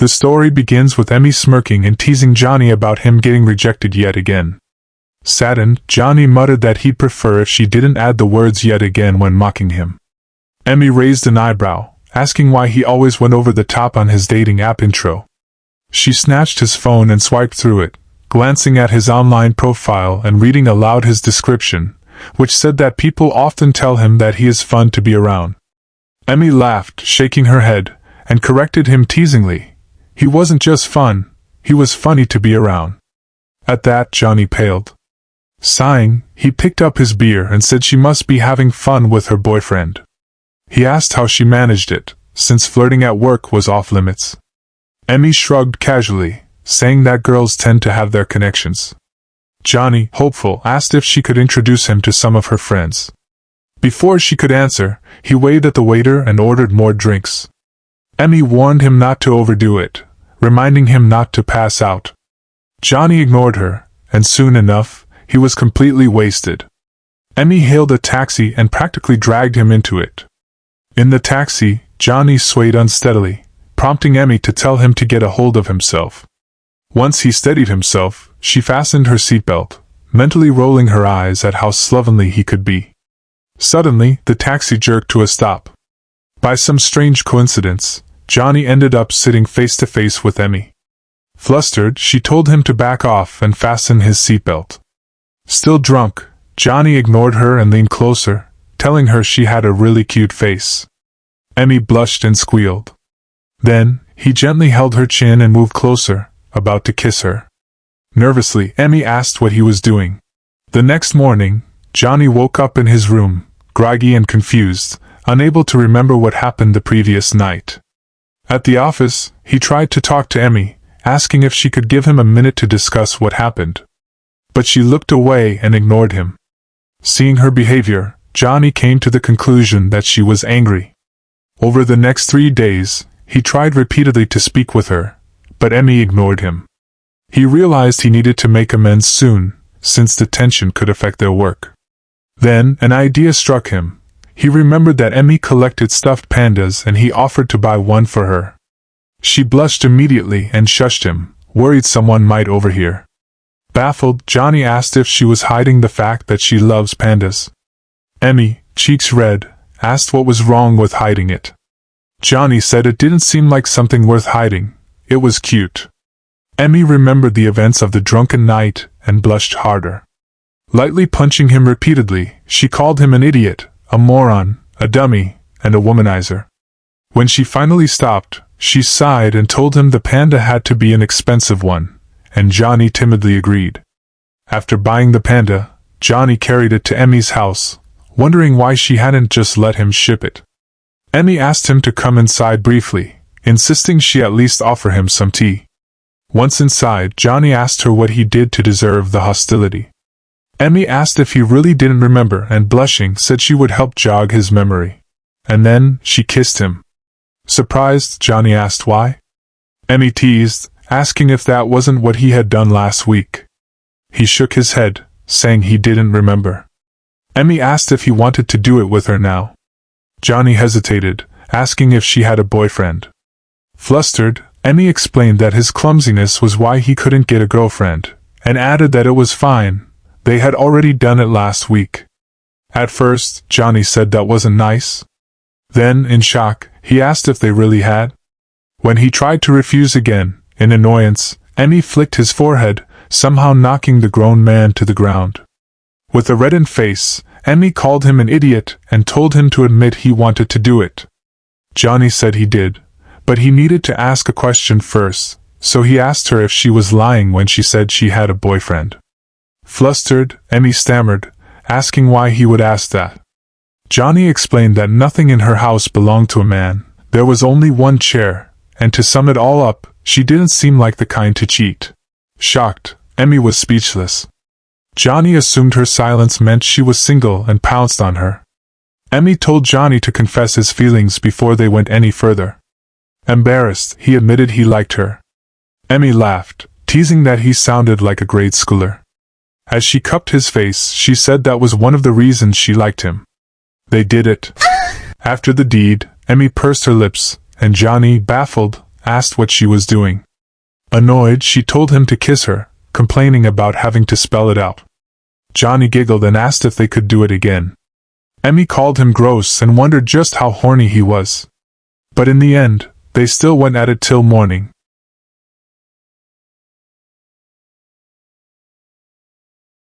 The story begins with Emmy smirking and teasing Johnny about him getting rejected yet again. Saddened, Johnny muttered that he'd prefer if she didn't add the words yet again when mocking him. Emmy raised an eyebrow, asking why he always went over the top on his dating app intro. She snatched his phone and swiped through it, glancing at his online profile and reading aloud his description, which said that people often tell him that he is fun to be around. Emmy laughed, shaking her head, and corrected him teasingly. He wasn't just fun, he was funny to be around. At that, Johnny paled. Sighing, he picked up his beer and said she must be having fun with her boyfriend. He asked how she managed it, since flirting at work was off limits. Emmy shrugged casually, saying that girls tend to have their connections. Johnny, hopeful, asked if she could introduce him to some of her friends. Before she could answer, he waved at the waiter and ordered more drinks. Emmy warned him not to overdo it, reminding him not to pass out. Johnny ignored her, and soon enough, he was completely wasted. Emmy hailed a taxi and practically dragged him into it. In the taxi, Johnny swayed unsteadily, prompting Emmy to tell him to get a hold of himself. Once he steadied himself, she fastened her seatbelt, mentally rolling her eyes at how slovenly he could be. Suddenly, the taxi jerked to a stop. By some strange coincidence, Johnny ended up sitting face to face with Emmy. Flustered, she told him to back off and fasten his seatbelt. Still drunk, Johnny ignored her and leaned closer, telling her she had a really cute face. Emmy blushed and squealed. Then, he gently held her chin and moved closer, about to kiss her. Nervously, Emmy asked what he was doing. The next morning, Johnny woke up in his room, groggy and confused, unable to remember what happened the previous night. At the office, he tried to talk to Emmy, asking if she could give him a minute to discuss what happened. But she looked away and ignored him. Seeing her behavior, Johnny came to the conclusion that she was angry. Over the next 3 days, he tried repeatedly to speak with her, but Emmy ignored him. He realized he needed to make amends soon, since the tension could affect their work. Then, an idea struck him. He remembered that Emmy collected stuffed pandas and he offered to buy one for her. She blushed immediately and shushed him, worried someone might overhear. Baffled, Johnny asked if she was hiding the fact that she loves pandas. Emmy, cheeks red, asked what was wrong with hiding it. Johnny said it didn't seem like something worth hiding, it was cute. Emmy remembered the events of the drunken night and blushed harder. Lightly punching him repeatedly, she called him an idiot, a moron, a dummy, and a womanizer. When she finally stopped, she sighed and told him the panda had to be an expensive one, and Johnny timidly agreed. After buying the panda, Johnny carried it to Emmy's house, wondering why she hadn't just let him ship it. Emmy asked him to come inside briefly, insisting she at least offer him some tea. Once inside, Johnny asked her what he did to deserve the hostility. Emmy asked if he really didn't remember and blushing said she would help jog his memory. And then, she kissed him. Surprised, Johnny asked why. Emmy teased, asking if that wasn't what he had done last week. He shook his head, saying he didn't remember. Emmy asked if he wanted to do it with her now. Johnny hesitated, asking if she had a boyfriend. Flustered, Emmy explained that his clumsiness was why he couldn't get a girlfriend, and added that it was fine, they had already done it last week. At first, Johnny said that wasn't nice. Then, in shock, he asked if they really had. When he tried to refuse again, in annoyance, Emmy flicked his forehead, somehow knocking the grown man to the ground. With a reddened face, Emmy called him an idiot and told him to admit he wanted to do it. Johnny said he did, but he needed to ask a question first, so he asked her if she was lying when she said she had a boyfriend. Flustered, Emmy stammered, asking why he would ask that. Johnny explained that nothing in her house belonged to a man, there was only one chair, and to sum it all up, she didn't seem like the kind to cheat. Shocked, Emmy was speechless. Johnny assumed her silence meant she was single and pounced on her. Emmy told Johnny to confess his feelings before they went any further. Embarrassed, he admitted he liked her. Emmy laughed, teasing that he sounded like a grade schooler. As she cupped his face, she said that was one of the reasons she liked him. They did it. After the deed, Emmy pursed her lips, and Johnny, baffled, asked what she was doing. Annoyed, she told him to kiss her, complaining about having to spell it out. Johnny giggled and asked if they could do it again. Emmy called him gross and wondered just how horny he was. But in the end, they still went at it till morning.